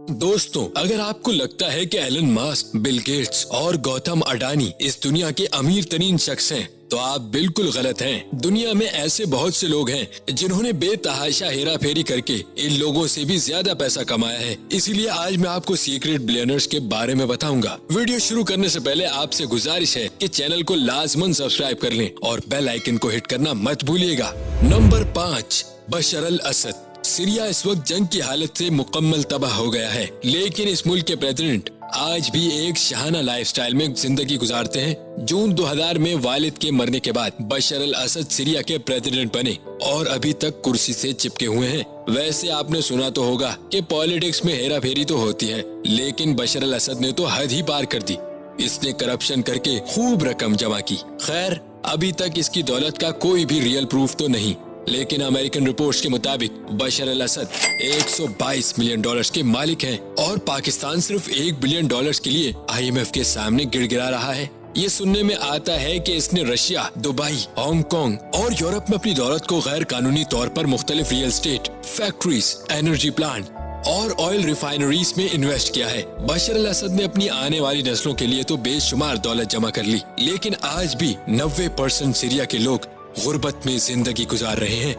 दोस्तों, अगर आपको लगता है कि एलन मस्क, बिल गेट्स और गौतम अडानी इस दुनिया के अमीर तरीन शख्स हैं, तो आप बिल्कुल गलत हैं। दुनिया में ऐसे बहुत से लोग हैं जिन्होंने बेतहाशा हेरा फेरी करके इन लोगों से भी ज्यादा पैसा कमाया है। इसीलिए आज मैं आपको सीक्रेट बिलियनर्स के बारे में बताऊंगा। वीडियो शुरू करने से पहले आपसे गुजारिश है कि चैनल को लाजमन सब्सक्राइब कर लें और बेल आइकन को हिट करना मत भूलिएगा। नंबर 5, बशर अल असद। सीरिया इस वक्त जंग की हालत से मुकम्मल तबाह हो गया है, लेकिन इस मुल्क के प्रेसिडेंट आज भी एक शहाना लाइफस्टाइल में जिंदगी गुजारते हैं। जून 2000 में वालिद के मरने के बाद बशर अल असद सीरिया के प्रेसिडेंट बने और अभी तक कुर्सी से चिपके हुए हैं। वैसे आपने सुना तो होगा कि पॉलिटिक्स में हेरा फेरी तो होती है, लेकिन बशर अल असद ने तो हद ही पार कर दी। इसने करप्शन करके खूब रकम जमा की। खैर, अभी तक इसकी दौलत का कोई भी रियल प्रूफ तो नहीं, लेकिन अमेरिकन रिपोर्ट्स के मुताबिक बशर अल असद 122 मिलियन डॉलर्स के मालिक हैं और पाकिस्तान सिर्फ $1 बिलियन के लिए IMF के सामने गिड़गिड़ा रहा है। ये सुनने में आता है कि इसने रशिया, दुबई, हांगकांग और यूरोप में अपनी दौलत को गैर कानूनी तौर पर मुख्तलिफ real estate, factories, energy plant और ऑयल रिफाइनरीज में इन्वेस्ट किया है। बशर अल असद ने अपनी आने वाली नस्लों के लिए तो बेशुमार दौलत जमा कर ली, लेकिन आज भी 90% सीरिया के लोग गुर्बत में जिंदगी गुजार रहे हैं।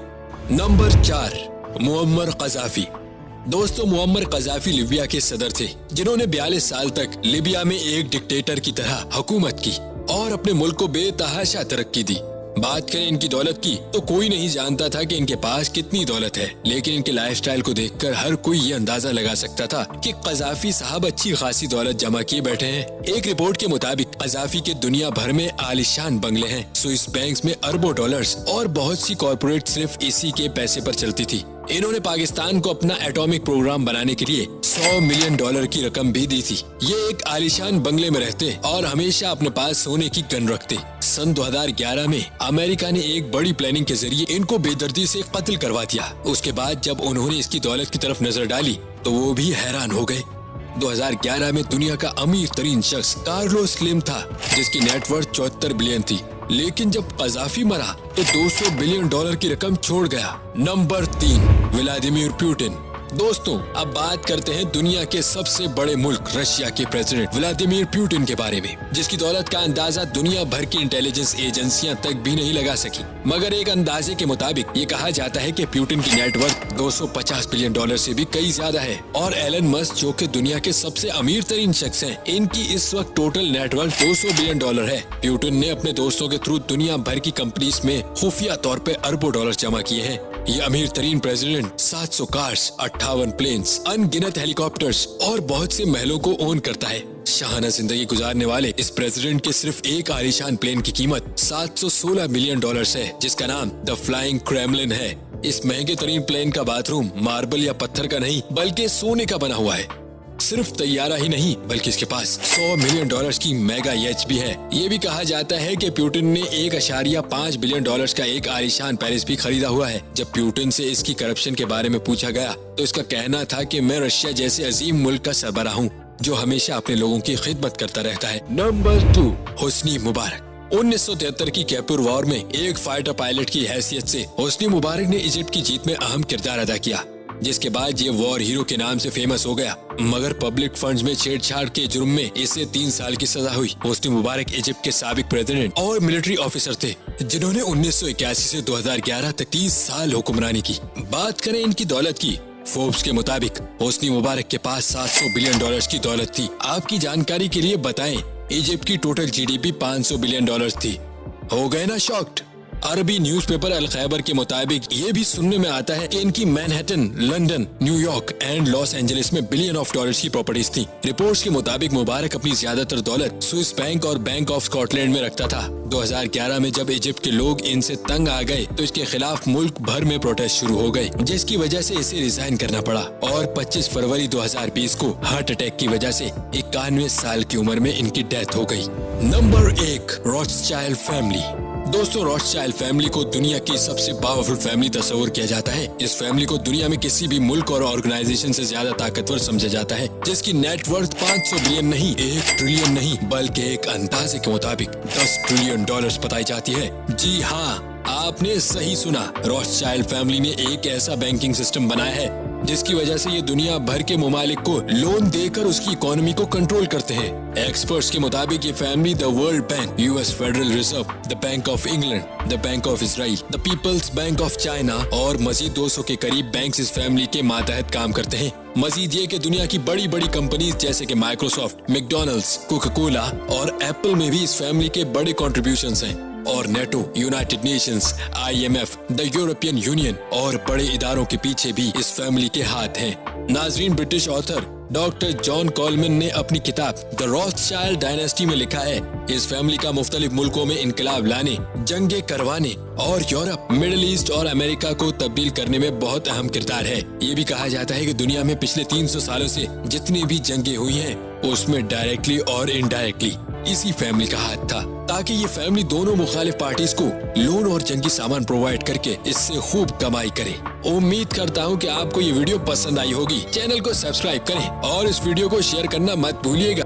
Number 4, Muammar Gaddafi. दोस्तों, मुअम्मर कज़ाफी लीबिया के सदर थे, जिन्होंने 42 साल तक लीबिया में एक डिक्टेटर की तरह हुकूमत की और अपने मुल्क को बेतहाशा तरक्की दी। बात करें इनकी दौलत की, तो कोई नहीं जानता था कि इनके पास कितनी दौलत है, लेकिन इनके लाइफस्टाइल को देखकर हर कोई ये अंदाजा लगा सकता था कि कज़ाफी साहब अच्छी खासी दौलत जमा किए बैठे हैं। एक रिपोर्ट के मुताबिक कज़ाफी के दुनिया भर में आलिशान बंगले हैं, स्विस बैंक्स में अरबों डॉलर्स और बहुत सी कॉर्पोरेट सिर्फ इसी के पैसे पर चलती थी। इन्होंने पाकिस्तान को अपना एटॉमिक प्रोग्राम बनाने के लिए $100 मिलियन की रकम भी दी थी। ये एक आलिशान बंगले में रहते और हमेशा अपने पास सोने की गन रखते। सन 2011 में अमेरिका ने एक बड़ी प्लानिंग के जरिए इनको बेदर्दी से कत्ल करवा दिया। उसके बाद जब उन्होंने इसकी दौलत की तरफ नजर डाली तो वो भी हैरान हो गए। 2011 में दुनिया का अमीर तरीन शख्स कार्लोस स्लिम था, जिसकी नेटवर्थ 74 बिलियन थी, लेकिन जब कज़ाफी मरा तो $200 बिलियन की रकम छोड़ गया। Number 3, Vladimir Putin. दोस्तों, अब बात करते हैं दुनिया के सबसे बड़े मुल्क रशिया के प्रेसिडेंट व्लादिमीर पुतिन के बारे में, जिसकी दौलत का अंदाजा दुनिया भर की इंटेलिजेंस एजेंसियां तक भी नहीं लगा सकी। मगर एक अंदाजे के मुताबिक ये कहा जाता है कि पुतिन की नेटवर्थ $250 बिलियन से भी कई ज्यादा है। और एलन मस्क, जो कि दुनिया के सबसे अमीर तरीन शख्स हैं, इनकी इस वक्त टोटल नेटवर्थ $200 बिलियन है। पुतिन ने अपने दोस्तों के थ्रू दुनिया भर की कंपनीज में खुफिया तौर पे अरबों डॉलर जमा किए हैं। ये अमीर तरीन प्रेसिडेंट 700 कार्स, 58 प्लेन्स, अनगिनत हेलीकॉप्टर्स और बहुत से महलों को ओन करता है। शाहाना जिंदगी गुजारने वाले इस प्रेसिडेंट के सिर्फ एक आलीशान प्लेन की कीमत $716 मिलियन है, जिसका नाम द फ्लाइंग क्रेमलिन है। इस महंगे तरीन प्लेन का बाथरूम मार्बल या पत्थर का नहीं बल्कि सोने का बना हुआ है। सिर्फ तैयारा ही नहीं, बल्कि इसके पास $100 मिलियन की मेगा याच भी है। ये भी कहा जाता है कि पुतिन ने $1.5 बिलियन का एक आलीशान पैलेस भी खरीदा हुआ है। जब पुतिन से इसकी करप्शन के बारे में पूछा गया तो इसका कहना था कि मैं रशिया जैसे अजीम मुल्क का सरबराह हूँ, जो हमेशा अपने लोगों की खिदमत करता रहता है। नंबर 2, हुस्नी मुबारक। 1973 की कैपुर वॉर में एक फाइटर पायलट की हैसियत से हुस्नी मुबारक ने इजिप्ट की जीत में अहम किरदार अदा किया, जिसके बाद ये वॉर हीरो के नाम से फेमस हो गया। मगर पब्लिक फंड्स में छेड़छाड़ के जुर्म में इसे 3 साल की सजा हुई। हुस्नी मुबारक इजिप्ट के साबिक प्रेसिडेंट और मिलिट्री ऑफिसर थे, जिन्होंने 1981 से 2011 तक 30 साल हुक्मरानी की। बात करें इनकी दौलत की, फोर्ब्स के मुताबिक हुस्नी मुबारक के पास $700 बिलियन की दौलत थी। आपकी जानकारी के लिए बताएं, इजिप्ट की टोटल GDP $500 बिलियन थी। हो गए ना शॉक्ड? अरबी न्यूज़पेपर अल खैबर के मुताबिक ये भी सुनने में आता है कि इनकी Manhattan, London, New York and Los Angeles में बिलियन ऑफ डॉलर्स की प्रॉपर्टीज थी। रिपोर्ट्स के मुताबिक मुबारक अपनी ज्यादातर दौलत स्विस बैंक और बैंक ऑफ स्कॉटलैंड में रखता था। 2011 में जब इजिप्ट के लोग इनसे तंग आ गए तो इसके खिलाफ मुल्क भर में प्रोटेस्ट शुरू हो गए, जिसकी वजह से इसे रिजाइन करना पड़ा और 25 फरवरी 2020 को हार्ट अटैक की वजह से 91 साल की उम्र में इनकी डेथ हो गई। Number 1, Rothschild family. दोस्तों, रॉथस्चाइल्ड फैमिली को दुनिया की सबसे पावरफुल फैमिली तस्वर किया जाता है। इस फैमिली को दुनिया में किसी भी मुल्क और ऑर्गेनाइजेशन से ज्यादा ताकतवर समझा जाता है, जिसकी नेटवर्थ 500 बिलियन नहीं, 1 ट्रिलियन नहीं, बल्कि एक अंदाजे के मुताबिक $10 ट्रिलियन बताई जाती है। जी हाँ, आपने सही सुना, रॉथस्चाइल्ड फैमिली ने एक ऐसा बैंकिंग सिस्टम बनाया है जिसकी वजह से ये दुनिया भर के ममालिक को लोन देकर उसकी इकोनॉमी को कंट्रोल करते हैं। एक्सपर्ट्स के मुताबिक ये family the World Bank, US Federal Reserve, the Bank of England, the Bank of Israel, the People's Bank of China और मजीद 200 के करीब बैंक इस फैमिली के मातहत काम करते हैं। मजीद ये कि दुनिया की बड़ी बड़ी कंपनीज जैसे कि माइक्रोसॉफ्ट, मैकडॉनल्ड्स, कोका कोला और एप्पल में भी इस फैमिली के बड़े कॉन्ट्रीब्यूशंस हैं। और NATO, United Nations, IMF, the European union और बड़े इदारों के पीछे भी इस फैमिली के हाथ हैं। नाजरीन, British author doctor John Coleman ने अपनी किताब द रॉथस्चाइल्ड डायनेस्टी में लिखा है, इस फैमिली का मुख्तलिफ मुल्कों में इनकलाब लाने, जंगे करवाने और यूरोप, मिडिल ईस्ट और अमेरिका को तब्दील करने में बहुत अहम किरदार है। ये भी कहा जाता है कि दुनिया में पिछले 300 सालों से जितनी भी जंगे हुई हैं, उसमें डायरेक्टली और इनडायरेक्टली इसी फैमिली का हाथ था, ताकि ये फैमिली दोनों मुखालिफ पार्टीज को लोन और जंगी सामान प्रोवाइड करके इससे खूब कमाई करे। उम्मीद करता हूँ कि आपको ये वीडियो पसंद आई होगी। चैनल को सब्सक्राइब करें और इस वीडियो को शेयर करना मत भूलिएगा।